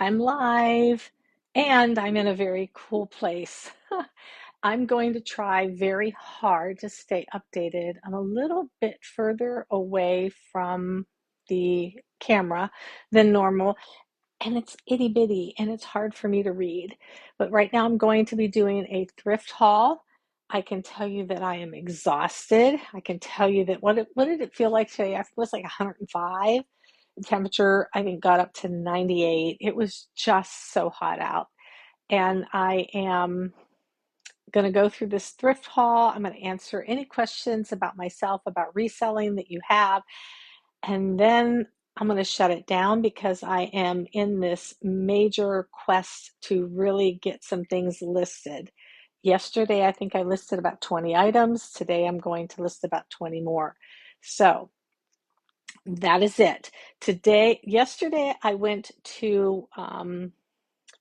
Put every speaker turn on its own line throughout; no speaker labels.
I'm live and I'm in a very cool place. I'm going to try very hard to stay updated. I'm a little bit further away from the camera than normal, and it's itty bitty and it's hard for me to read. But right now I'm going to be doing a thrift haul. I can tell you that I am exhausted. I can tell you that what did it feel like today? It was like 105. The temperature, I think, got up to 98. It was just so hot out. And I am going to go through this thrift haul. I'm going to answer any questions about myself, about reselling that you have. And then I'm going to shut it down because I am in this major quest to really get some things listed. Yesterday, I think I listed about 20 items. Today, I'm going to list about 20 more. So that is it. Yesterday, I went to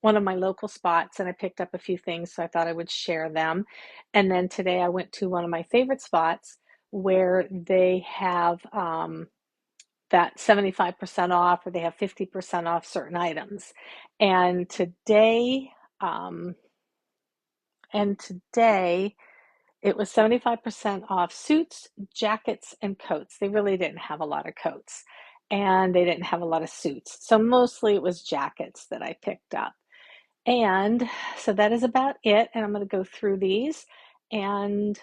one of my local spots and I picked up a few things, so I thought I would share them. And then today, I went to one of my favorite spots where they have that 75% off, or they have 50% off certain items. And today, um, and today, it was 75% off suits, jackets, and coats. They really didn't have a lot of coats and they didn't have a lot of suits. So mostly it was jackets that I picked up. And so that is about it. And I'm going to go through these and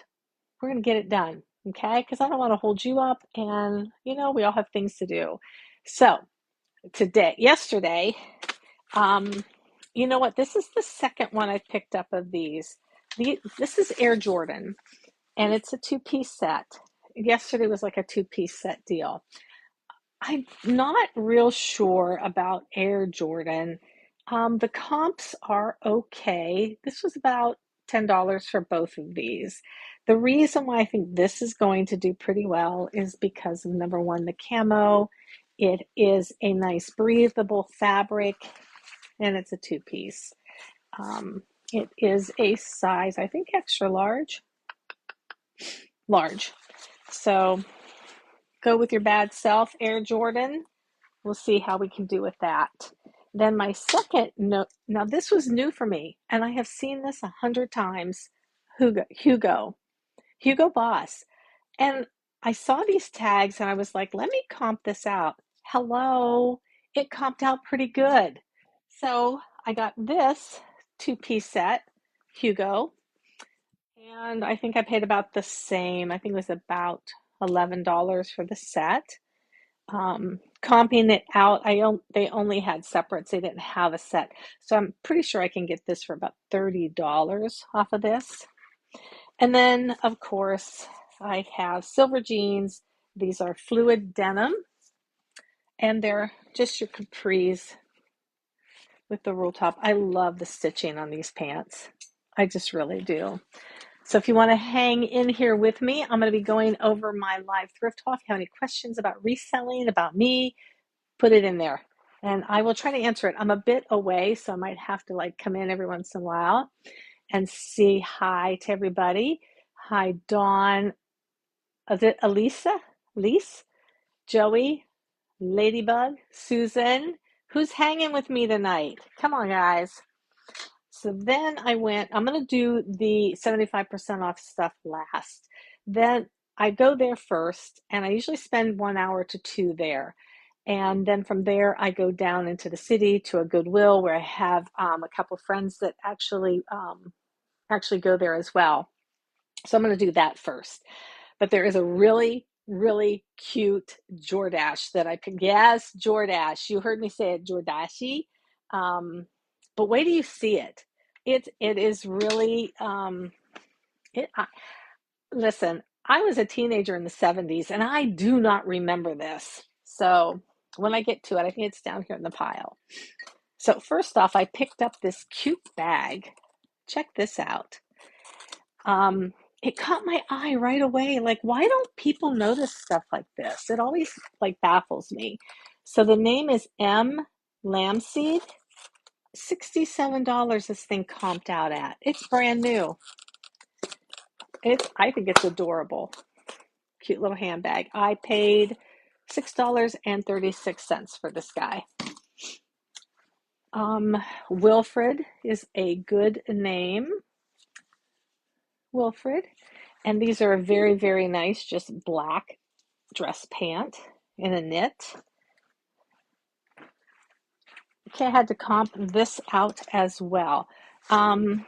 we're going to get it done. Okay. Because I don't want to hold you up and, we all have things to do. So yesterday, um, you know what? This is the second one I picked up of these. This is Air Jordan and it's a two-piece set. Yesterday was like a two-piece set deal. I'm not real sure about Air Jordan. The comps are okay. This was about $10 for both of these. The reason why I think this is going to do pretty well is because of number one, the camo. It is a nice breathable fabric and it's a two-piece. It is a size, I think, extra large. Large. So go with your bad self, Air Jordan. We'll see how we can do with that. Then my second note, now this was new for me, and I have seen this 100 times. Hugo Boss. And I saw these tags and I was like, let me comp this out. Hello, it comped out pretty good. So I got this two-piece set, Hugo, and I think I paid about the same. I think it was about $11 for the set. Comping it out, they only had separates. They didn't have a set. So I'm pretty sure I can get this for about $30 off of this. And then, of course, I have silver jeans. These are fluid denim, and they're just your capris with the roll top. I love the stitching on these pants. I just really do. So if you want to hang in here with me, I'm going to be going over my live thrift haul. If you have any questions about reselling, about me, put it in there and I will try to answer it. I'm a bit away, so I might have to come in every once in a while and say hi to everybody. Hi, Dawn. Is it Elisa? Lise? Joey? Ladybug? Susan? Who's hanging with me tonight? Come on, guys. So then I'm going to do the 75% off stuff last. Then I go there first, and I usually spend 1 hour to two there. And then from there, I go down into the city to a Goodwill where I have a couple of friends that actually go there as well. So I'm going to do that first. But there is a really, really cute Jordache that I picked. Yes, Jordache. You heard me say it, Jordache. But wait till you see it. It is really listen, I was a teenager in the 70s and I do not remember this. So when I get to it, I think it's down here in the pile. So first off, I picked up this cute bag. Check this out. It caught my eye right away. Like, why don't people notice stuff like this? It always baffles me. So the name is M. Lambseed. $67 this thing comped out at. It's brand new. I think it's adorable. Cute little handbag. I paid $6.36 for this guy. Um, Wilfred is a good name, Wilfred. And these are very, very nice, just black dress pant in a knit. Okay, I had to comp this out as well. Um,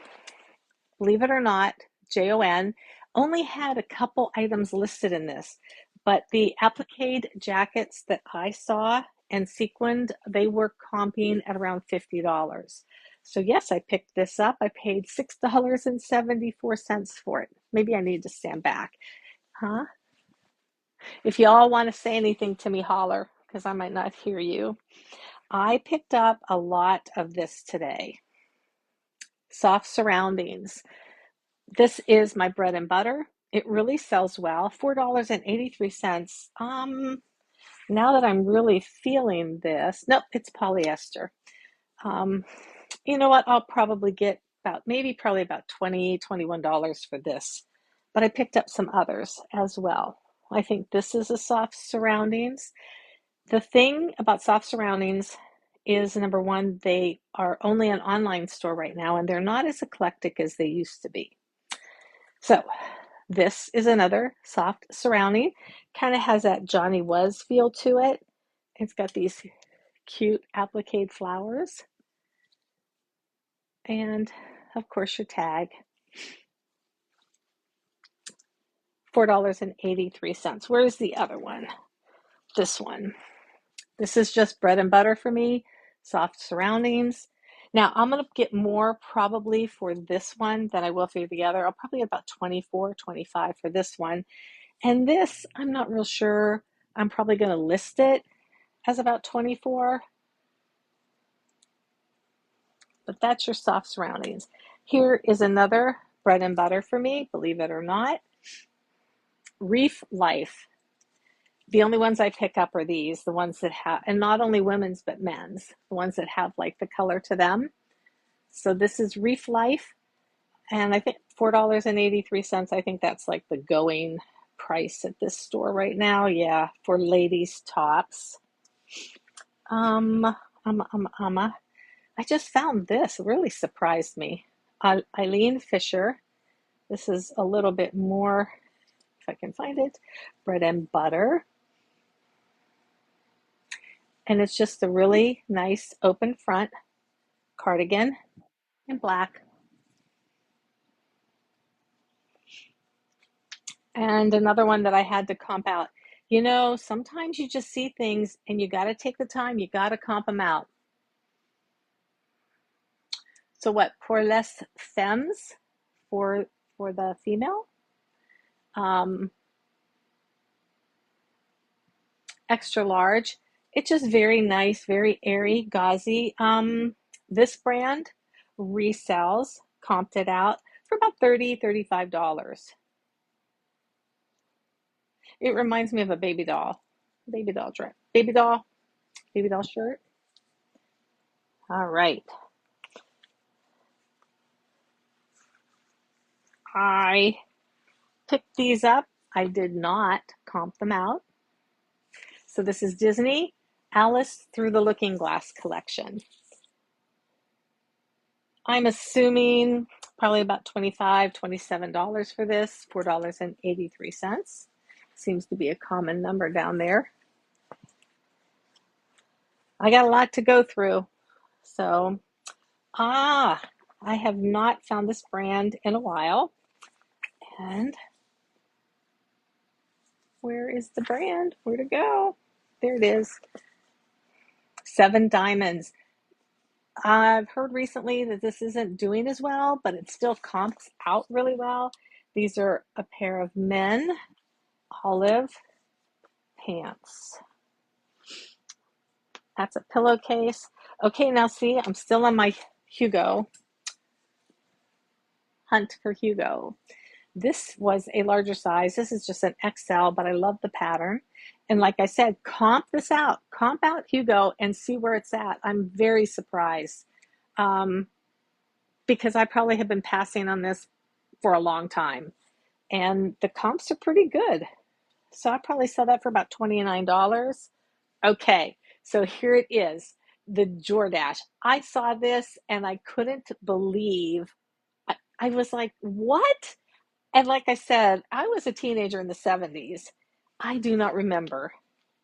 Believe it or not, JON only had a couple items listed in this, but the applique jackets that I saw and sequined, they were comping at around $50. So yes, I picked this up. I paid $6.74 for it. Maybe I need to stand back. Huh? If y'all want to say anything to me, holler, because I might not hear you. I picked up a lot of this today. Soft surroundings. This is my bread and butter. It really sells well. $4.83. Now that I'm really feeling this, nope, it's polyester. Um, you know what? I'll probably get probably about $21 for this. But I picked up some others as well. I think this is a soft surroundings. The thing about soft surroundings is number one, they are only an online store right now, and they're not as eclectic as they used to be. So this is another soft surrounding. Kind of has that Johnny Was feel to it. It's got these cute applique flowers. And of course your tag. $4.83. Where's the other one? This one. This is just bread and butter for me. Soft surroundings. Now I'm going to get more probably for this one than I will for the other. I'll probably get about 24, 25 for this one. And this, I'm not real sure. I'm probably going to list it as about 24. But that's your soft surroundings. Here is another bread and butter for me, believe it or not. Reef Life. The only ones I pick up are these, the ones that have, and not only women's, but men's, the ones that have like the color to them. So this is Reef Life, and I think $4.83. I think that's like the going price at this store right now. Yeah, for ladies' tops. Um, um, um, um, I just found this. It really surprised me. Eileen Fisher. This is a little bit more, if I can find it, bread and butter. And it's just a really nice open front cardigan in black. And another one that I had to comp out. You know, sometimes you just see things and you got to take the time, you got to comp them out. So what, pour les femmes for the female? Um, Extra large. It's just very nice, very airy, gauzy. This brand resells, comped it out for about $35. It reminds me of a baby doll dress, baby doll shirt. All right. I picked these up. I did not comp them out. So this is Disney Alice Through the Looking Glass collection. I'm assuming probably about $25, $27 for this, $4.83. Seems to be a common number down there. I got a lot to go through. So, I have not found this brand in a while. And where is the brand? Where to go? There it is. Seven Diamonds. I've heard recently that this isn't doing as well, but it still comps out really well. These are a pair of men olive pants. That's a pillowcase. Okay, now see, I'm still on my Hugo hunt for Hugo. This was a larger size. This is just an XL, but I love the pattern. And like I said, comp this out. Comp out Hugo and see where it's at. I'm very surprised because I probably have been passing on this for a long time. And the comps are pretty good. So I probably sell that for about $29. Okay, so here it is. the Jordache. I saw this and I couldn't believe, I was like, what? And like I said, I was a teenager in the 70s. I do not remember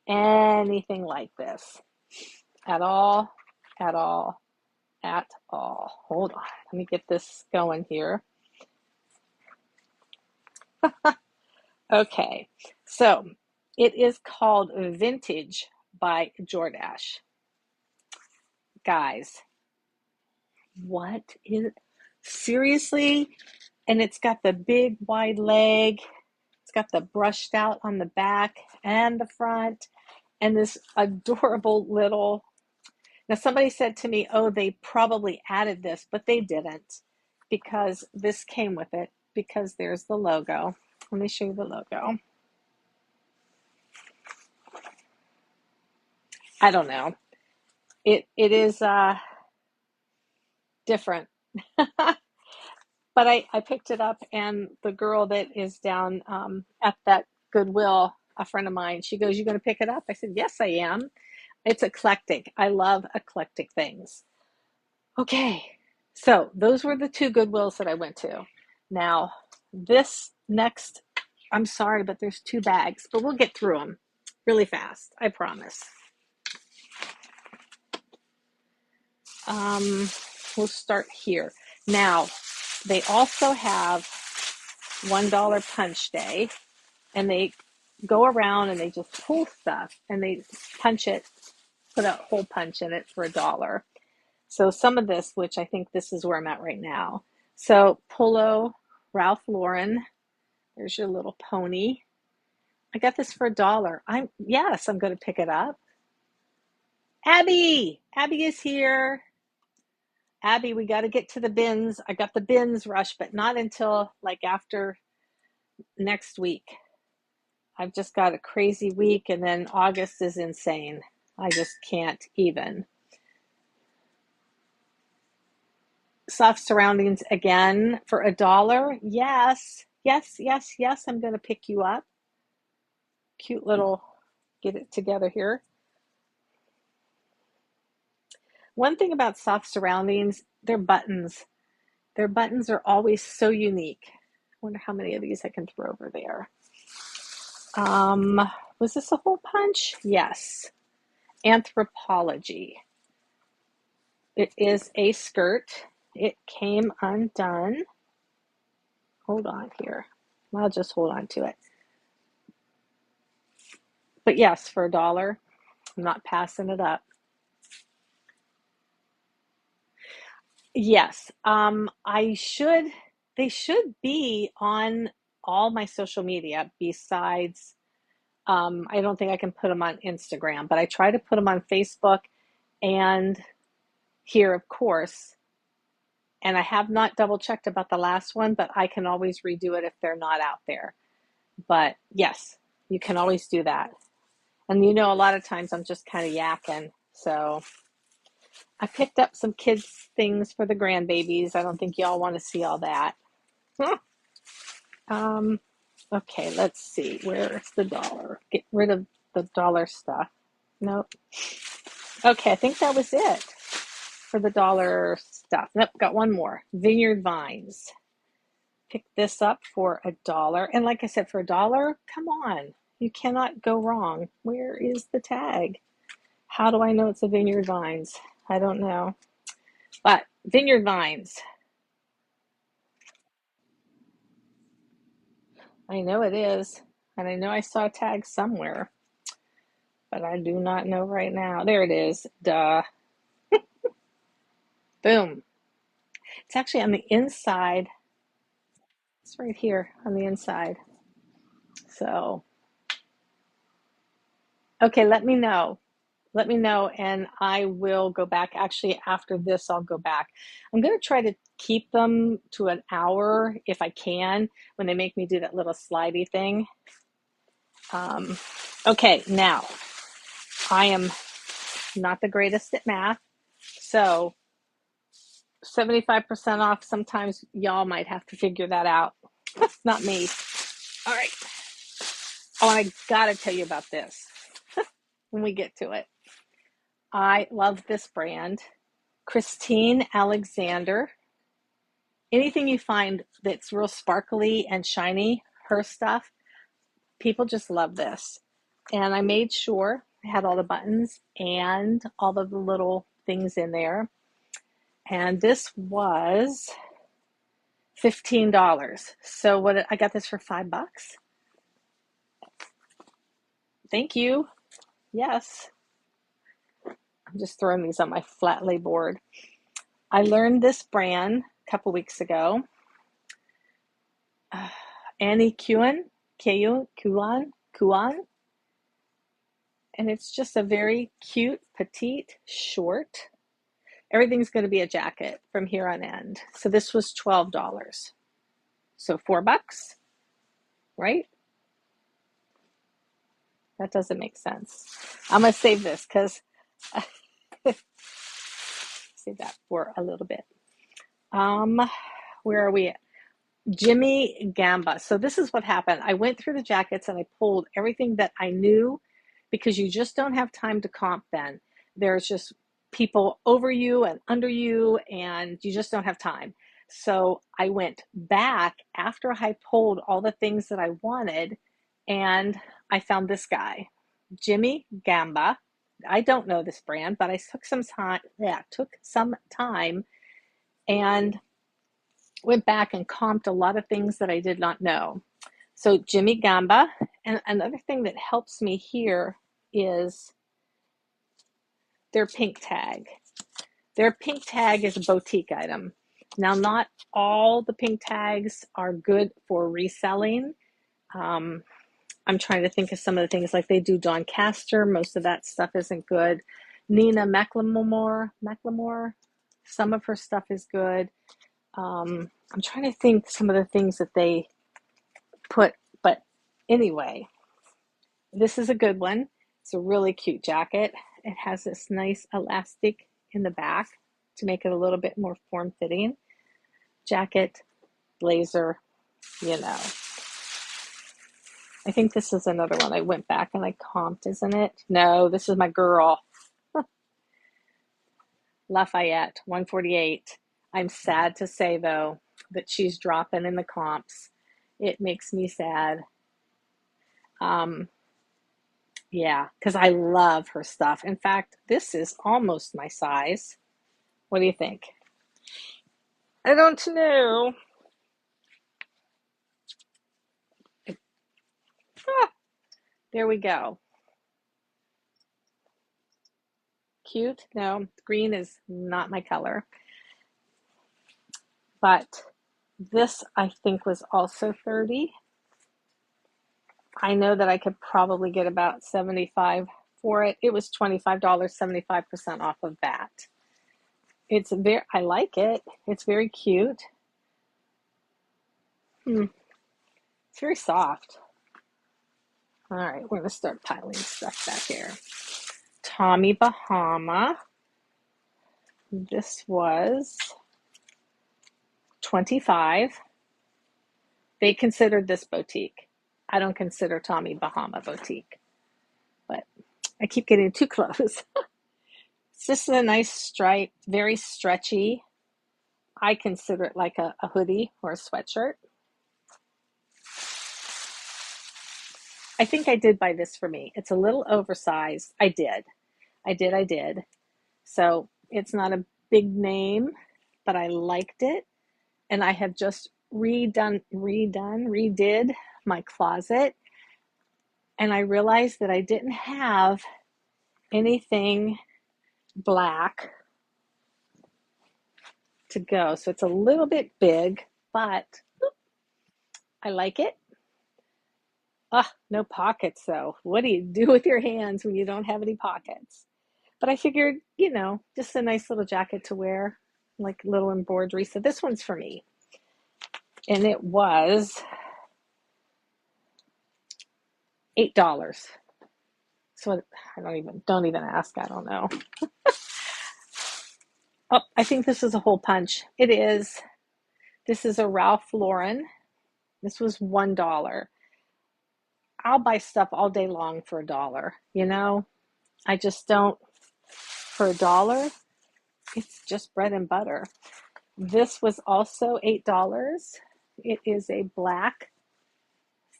anything like this at all, at all, at all. Hold on, let me get this going here. Okay, so it is called Vintage by Jordache. Guys, what is it? Seriously? And it's got the big wide leg. It's got the brushed out on the back and the front, and this adorable little. Now, somebody said to me, oh, they probably added this, but they didn't, because this came with it, because there's the logo. Let me show you the logo. I don't know. It is different. But I picked it up, and the girl that is down at that Goodwill, a friend of mine, she goes, "You going to pick it up?" I said, "Yes, I am." It's eclectic. I love eclectic things. Okay, so those were the two Goodwills that I went to. Now, this next, I'm sorry, but there's two bags, but we'll get through them really fast. I promise. We'll start here. Now, they also have $1 punch day, and they go around and they just pull stuff and they punch it, put a hole punch in it for $1. So some of this, which I think this is where I'm at right now. So Polo, Ralph Lauren, there's your little pony. I got this for $1. I'm going to pick it up. Abby is here. Abby, we got to get to the bins. I got the bins rush, but not until like after next week. I've just got a crazy week, and then August is insane. I just can't even. Soft surroundings again for $1. Yes, yes, yes, yes. I'm going to pick you up. Cute little, get it together here. One thing about soft surroundings, their buttons. Their buttons are always so unique. I wonder how many of these I can throw over there. Was this a hole punch? Yes. Anthropology. It is a skirt. It came undone. Hold on here. I'll just hold on to it. But yes, for $1, I'm not passing it up. Yes, they should be on all my social media besides, I don't think I can put them on Instagram, but I try to put them on Facebook and here, of course. And I have not double checked about the last one, but I can always redo it if they're not out there. But yes, you can always do that. And a lot of times I'm just kind of yakking. So I picked up some kids' things for the grandbabies. I don't think y'all want to see all that. Okay, let's see. Where's the $1? Get rid of the $1 stuff. Nope. Okay, I think that was it for the $1 stuff. Nope, got one more. Vineyard Vines. Pick this up for $1. And like I said, for $1, come on. You cannot go wrong. Where is the tag? How do I know it's a Vineyard Vines? I don't know. But Vineyard Vines. I know it is. And I know I saw a tag somewhere. But I do not know right now. There it is. Duh. Boom. It's actually on the inside. It's right here on the inside. So, okay, let me know. Let me know, and I will go back. Actually, after this, I'll go back. I'm going to try to keep them to an hour if I can when they make me do that little slidey thing. Okay, now, I am not the greatest at math, so 75% off. Sometimes y'all might have to figure that out. Not me. All right. Oh, and I got to tell you about this when we get to it. I love this brand. Christine Alexander. Anything you find that's real sparkly and shiny, her stuff, people just love this. And I made sure I had all the buttons and all of the little things in there. And this was $15. So what I got this for $5. Thank you. Yes. I'm just throwing these on my flat lay board. I learned this brand a couple weeks ago. Annie Kuan, Kuan, and it's just a very cute, petite, short. Everything's going to be a jacket from here on end. So this was $12. So $4, right? That doesn't make sense. I'm going to save this because save that for a little bit. Where are we at? Jimmy Gamba. So this is what happened. I went through the jackets and I pulled everything that I knew because you just don't have time to comp then. There's just people over you and under you and you just don't have time. So I went back after I pulled all the things that I wanted and I found this guy, Jimmy Gamba. I don't know this brand, but I took some time and went back and comped a lot of things that I did not know. So Jimmy Gamba, and another thing that helps me here is their pink tag. Their pink tag is a boutique item. Now, not all the pink tags are good for reselling. I'm trying to think of some of the things like they do Doncaster. Most of that stuff isn't good. Nina McLemore, some of her stuff is good. I'm trying to think some of the things that they put, but anyway, this is a good one. It's a really cute jacket. It has this nice elastic in the back to make it a little bit more form-fitting. Jacket, blazer, you know. I think this is another one I went back and I comped, isn't it? No, this is my girl. Lafayette, 148. I'm sad to say, though, that she's dropping in the comps. It makes me sad. Yeah, because I love her stuff. In fact, this is almost my size. What do you think? I don't know. Ah, there we go. Cute? No, green is not my color. But this, I think, was also 30. I know that I could probably get about 75 for it. It was $25, 75% off of that. I like it. It's very cute. It's very soft. All right, we're going to start piling stuff back here. Tommy Bahama. This was 25. They considered this boutique. I don't consider Tommy Bahama boutique, but I keep getting too close. It's just a nice stripe, very stretchy. I consider it like a hoodie or a sweatshirt. I think I did buy this for me. It's a little oversized. I did. So it's not a big name, but I liked it. And I have just redid my closet. And I realized that I didn't have anything black to go. So it's a little bit big, but I like it. No pockets though. What do you do with your hands when you don't have any pockets? But I figured, just a nice little jacket to wear, like little embroidery. So this one's for me. And it was $8. So I don't even ask. I don't know. Oh, I think this is a hole punch. It is. This is a Ralph Lauren. This was $1. I'll buy stuff all day long for $1. I just don't. for $1. It's just bread and butter. This was also $8. It is a black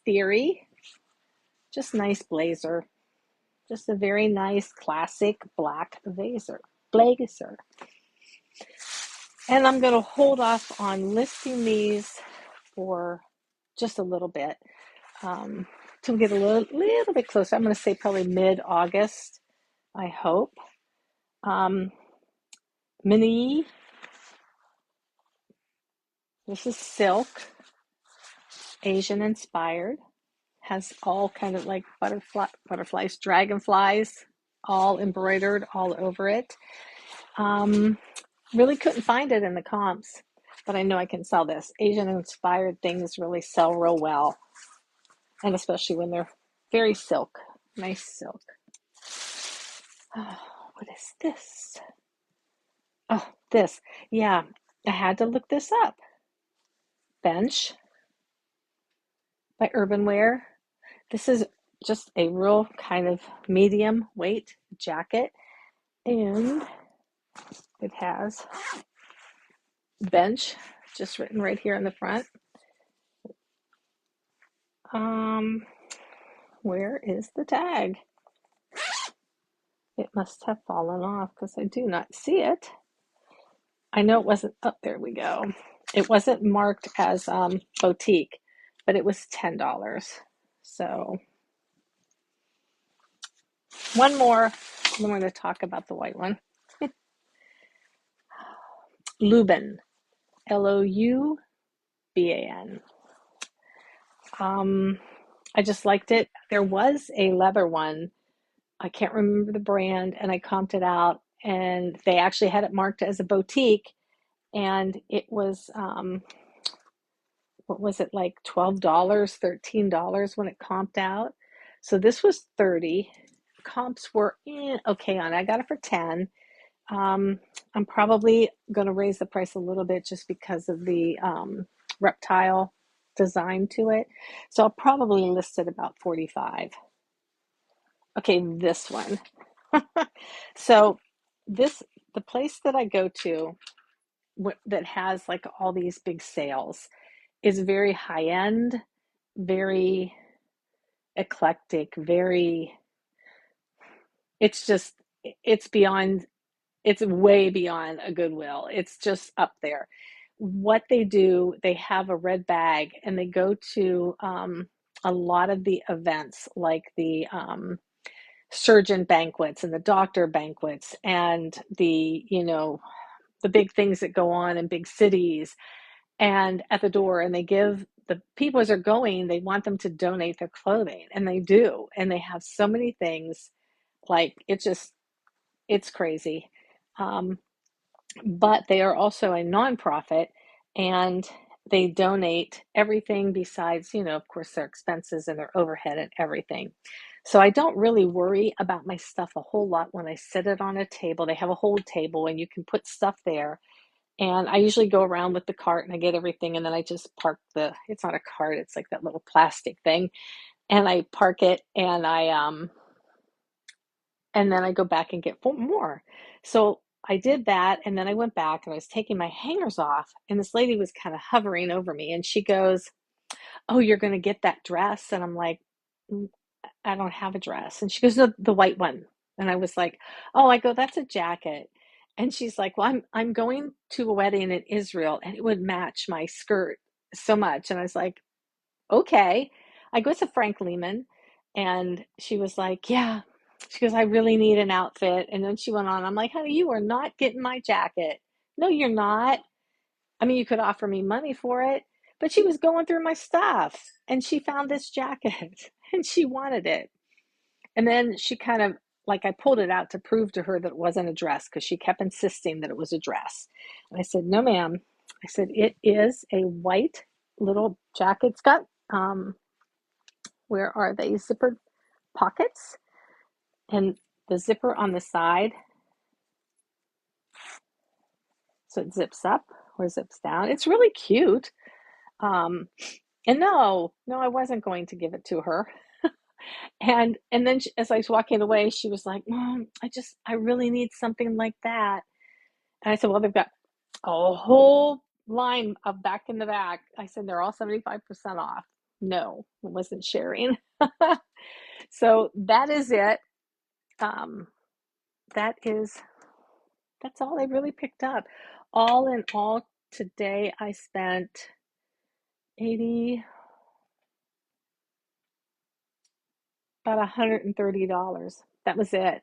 Theory, just nice blazer. Just a very nice classic black blazer. And I'm going to hold off on listing these for just a little bit, to get a little bit closer. I'm going to say probably mid-August, I hope. Mini, this is silk, Asian inspired. Has all kind of like butterflies, dragonflies, all embroidered all over it. Really couldn't find it in the comps, but I know I can sell this. Asian inspired things really sell real well, and especially when they're very silk, nice silk. Oh, what is this? Oh, this. Yeah, I had to look this up. Bench by Urbanwear. This is just a real kind of medium weight jacket, and it has bench just written right here in the front. Where is the tag? It must have fallen off because I do not see it. I know it wasn't, oh, there we go. It wasn't marked as boutique, but it was $10. So one more, I'm going to talk about the white one. Leuben, Louban. I just liked it. There was a leather one. I can't remember the brand, and I comped it out, and they actually had it marked as a boutique, and it was what was it, like $12, $13 when it comped out. So this was 30. Comps were okay on it. I got it for 10. I'm probably going to raise the price a little bit just because of the reptile design to it. So I'll probably list it about 45. Okay, this one. So the place that I go to that has like all these big sales is very high end, very eclectic, it's just, it's beyond, it's way beyond a Goodwill. It's just up there. What they do, they have a red bag and they go to a lot of the events, like the surgeon banquets and the doctor banquets and the big things that go on in big cities, and at the door, and they give the people, as they're going, they want them to donate their clothing, and they do, and they have so many things, like it's crazy. um, but they are also a nonprofit, and they donate everything besides, of course, their expenses and their overhead and everything. So I don't really worry about my stuff a whole lot when I sit it on a table. They have a whole table and you can put stuff there. And I usually go around with the cart and I get everything, and then I just park it's not a cart, it's like that little plastic thing. And I park it, and then I go back and get more. So I did that, and then I went back and I was taking my hangers off, and this lady was kind of hovering over me, and she goes, "Oh, you're going to get that dress?" And I'm like, I don't have a dress. And she goes, "No, the white one." And I was like, "Oh," I go, "that's a jacket." And she's like, "Well, I'm going to a wedding in Israel, and it would match my skirt so much." And I was like, "Okay." I go, "It's a Frank Lehman." And she was like, "Yeah." She goes, "I really need an outfit." And then she went on. I'm like, "Honey, you are not getting my jacket." "No, you're not. I mean, you could offer me money for it." But she was going through my stuff and she found this jacket and she wanted it. And then she kind of, like, I pulled it out to prove to her that it wasn't a dress because she kept insisting that it was a dress. And I said, "No, ma'am." I said, "It is a white little jacket. It's got, where are they? Zippered pockets, and the zipper on the side. So it zips up or zips down. It's really cute." And no, I wasn't going to give it to her. And then as I was walking away, she was like, "Mom, I really need something like that." And I said, "Well, they've got a whole line of back in the back." I said, "They're all 75% off." No, it wasn't sharing. So that is it. Um, that is that's all I really picked up. All in all, today I spent 80, about $130. That was it.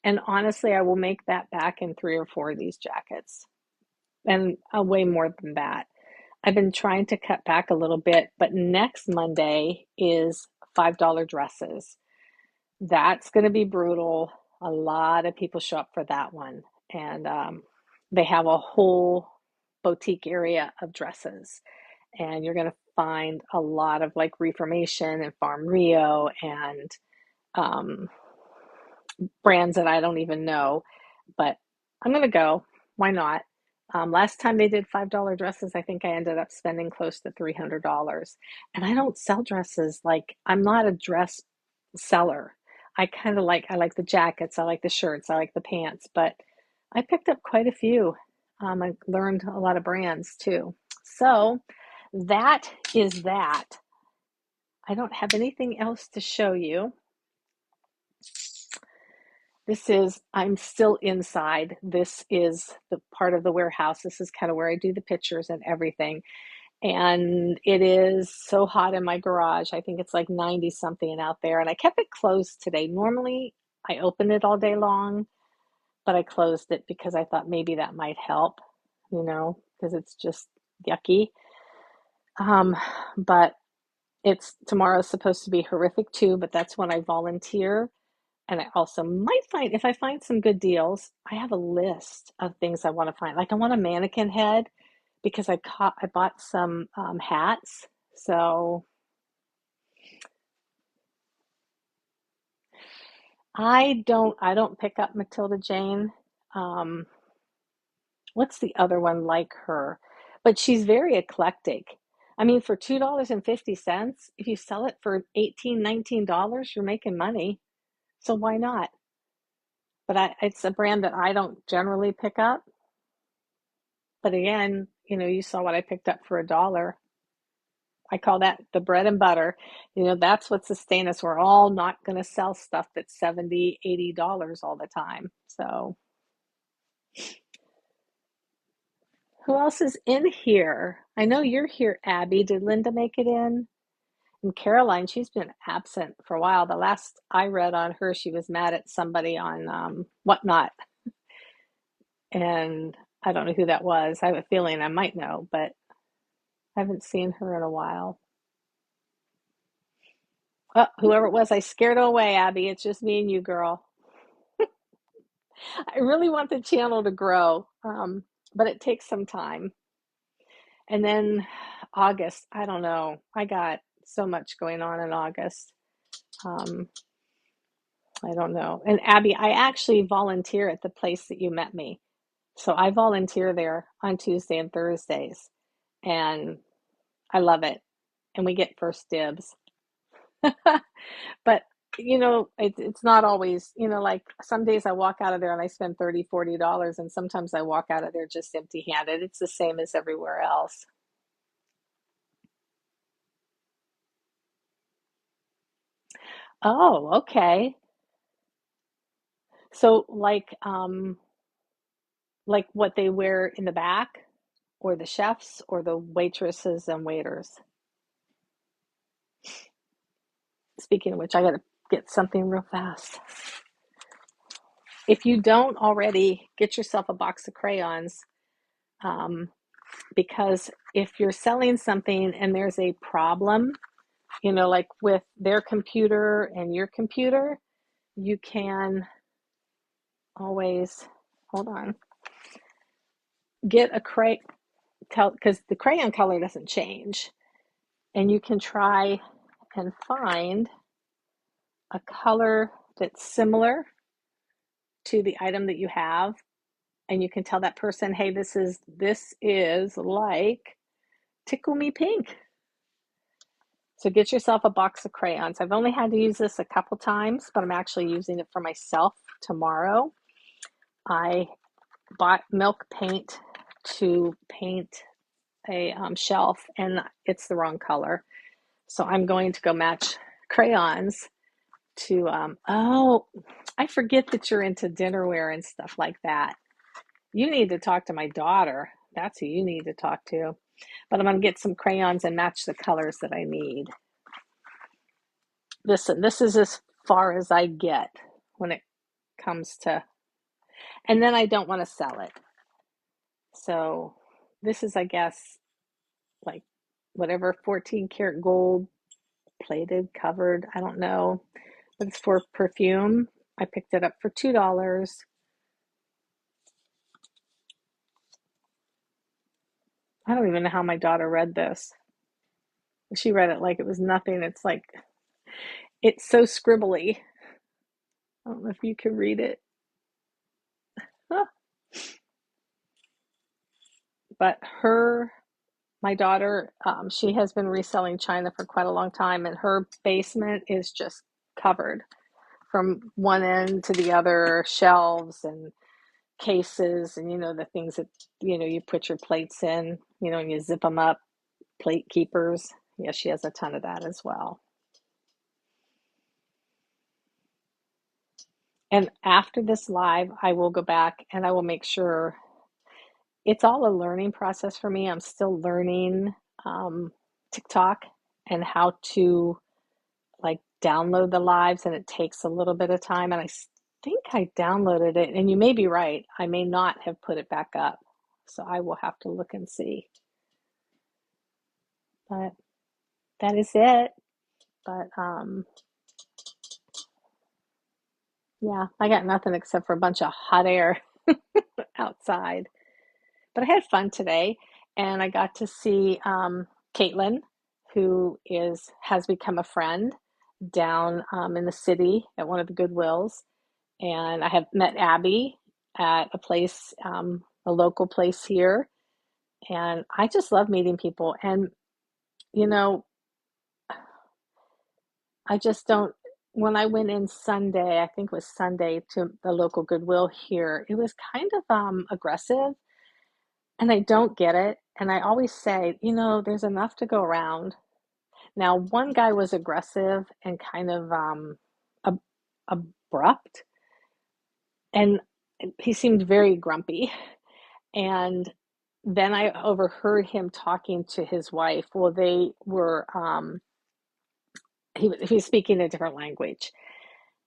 And honestly, I will make that back in 3 or 4 of these jackets, and way more than that. I've been trying to cut back a little bit, but next Monday is $5 dresses. That's going to be brutal. A lot of people show up for that one. And they have a whole boutique area of dresses. And you're going to find a lot of like Reformation and Farm Rio and um, brands that I don't even know. But I'm going to go. Why not? Last time they did $5 dresses, I think I ended up spending close to $300. And I don't sell dresses. Like, I'm not a dress seller. I like the jackets, I like the shirts, I like the pants, but I picked up quite a few. I learned a lot of brands too. So that is that. I don't have anything else to show you. I'm still inside. This is the part of the warehouse. This is kind of where I do the pictures and everything. And it is so hot in my garage. I think it's like 90 something out there. And I kept it closed today. Normally, I open it all day long, but I closed it because I thought maybe that might help, because it's just yucky. Um, but tomorrow's supposed to be horrific too, but that's when I volunteer. And I also might find, if I find some good deals, I have a list of things I want to find. Like I want a mannequin head because I bought some hats. So I don't pick up Matilda Jane. Um, what's the other one like her? But she's very eclectic. I mean, for $2.50, if you sell it for $18, $19, you're making money. So why not? But it's a brand that I don't generally pick up. But again, you saw what I picked up for $1. I call that the bread and butter. That's what sustains us. We're all not going to sell stuff that's $70, $80 all the time. So who else is in here? I know you're here, Abby. Did Linda make it in? And Caroline, she's been absent for a while. The last I read on her, she was mad at somebody on Whatnot. And I don't know who that was. I have a feeling I might know, but I haven't seen her in a while. Oh, whoever it was, I scared her away, Abby. It's just me and you, girl. I really want the channel to grow, but it takes some time. And then August, I don't know. I got so much going on in August. Um, I don't know. And Abby, I actually volunteer at the place that you met me. So I volunteer there on Tuesday and Thursdays, and I love it. And we get first dibs. But it's not always, like some days I walk out of there and I spend $30, $40, and sometimes I walk out of there just empty handed. It's the same as everywhere else. Oh, okay. So like what they wear in the back, or the chefs, or the waitresses and waiters. Speaking of which, I gotta get something real fast. If you don't already, get yourself a box of crayons. Um, because if you're selling something and there's a problem, like with their computer and your computer, you can always, hold on, get a crayon, because the crayon color doesn't change. And you can try and find a color that's similar to the item that you have. And you can tell that person, hey, this is like Tickle Me Pink. So get yourself a box of crayons. I've only had to use this a couple times, but I'm actually using it for myself tomorrow. I bought milk paint to paint a shelf, and it's the wrong color. So I'm going to go match crayons to, oh, I forget that you're into dinnerware and stuff like that. You need to talk to my daughter. That's who you need to talk to. But I'm going to get some crayons and match the colors that I need. Listen, this is as far as I get when it comes to, and then I don't want to sell it. So this is, I guess, like whatever 14 karat gold plated, covered, I don't know. But it's for perfume. I picked it up for $2. I don't even know how my daughter read this. She read it like it was nothing. It's like, it's so scribbly. I don't know if you can read it. But my daughter, she has been reselling China for quite a long time, and her basement is just covered from one end to the other, shelves and cases, and the things that you put your plates in, and you zip them up, plate keepers. Yeah, she has a ton of that as well. And after this live, I will go back and I will make sure. It's all a learning process for me. I'm still learning TikTok and how to like download the lives, and it takes a little bit of time. And I think I downloaded it, and you may be right. I may not have put it back up. So I will have to look and see. But that is it. But yeah, I got nothing except for a bunch of hot air outside. But I had fun today, and I got to see Caitlin, who has become a friend down in the city at one of the Goodwills. And I have met Abby at a local place here. And I just love meeting people. And, you know, I just don't, when I went in Sunday, I think it was Sunday, to the local Goodwill here, it was kind of aggressive. And I don't get it. And I always say, there's enough to go around. Now, one guy was aggressive and kind of abrupt, and he seemed very grumpy. And then I overheard him talking to his wife. Well, they were, he was speaking a different language.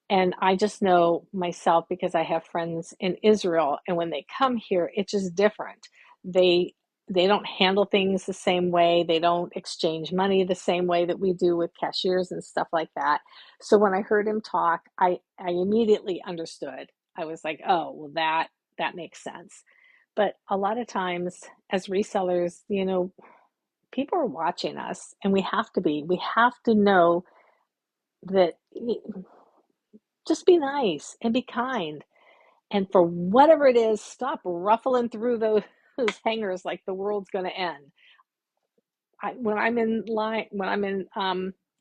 And I just know myself because I have friends in Israel, and when they come here, it's just different. They they don't handle things the same way. They don't exchange money the same way that we do with cashiers and stuff like that. So when I heard him talk, I immediately understood. I was like, oh, well, that makes sense. But a lot of times as resellers, people are watching us, and we have to know that, just be nice and be kind. And for whatever it is, stop ruffling through those hangers like the world's going to end. When I'm in line, when I'm in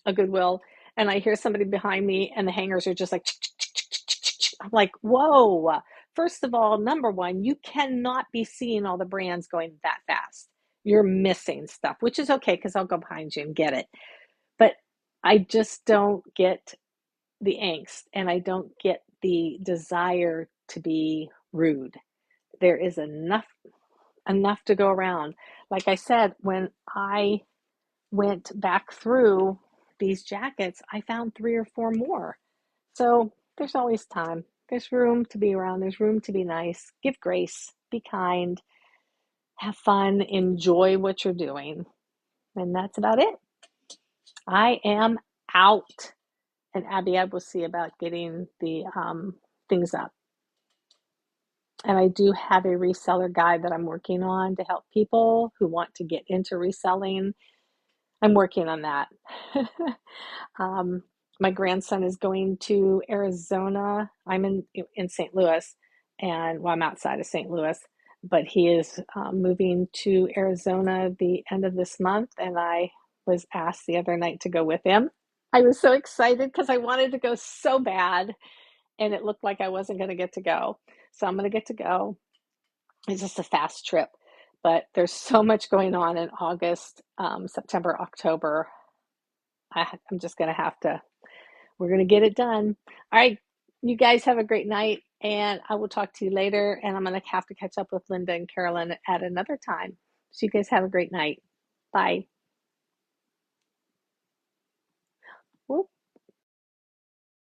a Goodwill, and I hear somebody behind me and the hangers are just like, I'm like, whoa. First of all, number one, you cannot be seeing all the brands going that fast. You're missing stuff, which is okay because I'll go behind you and get it. But I just don't get the angst, and I don't get the desire to be rude. There is enough to go around. Like I said, when I went back through these jackets, I found 3 or 4 more. So there's always time. There's room to be around. There's room to be nice. Give grace. Be kind. Have fun. Enjoy what you're doing. And that's about it. I am out. And Abby, will see about getting the things up. And I do have a reseller guide that I'm working on to help people who want to get into reselling. I'm working on that. My grandson is going to Arizona. I'm in St. Louis, and well, I'm outside of St. Louis, but he is moving to Arizona the end of this month, and I was asked the other night to go with him. I was so excited because I wanted to go so bad, and it looked like I wasn't going to get to go. So I'm going to get to go. It's just a fast trip, but there's so much going on in August, September, October. I'm just going to have to, we're going to get it done. All right. You guys have a great night, and I will talk to you later. And I'm going to have to catch up with Linda and Carolyn at another time. So you guys have a great night. Bye.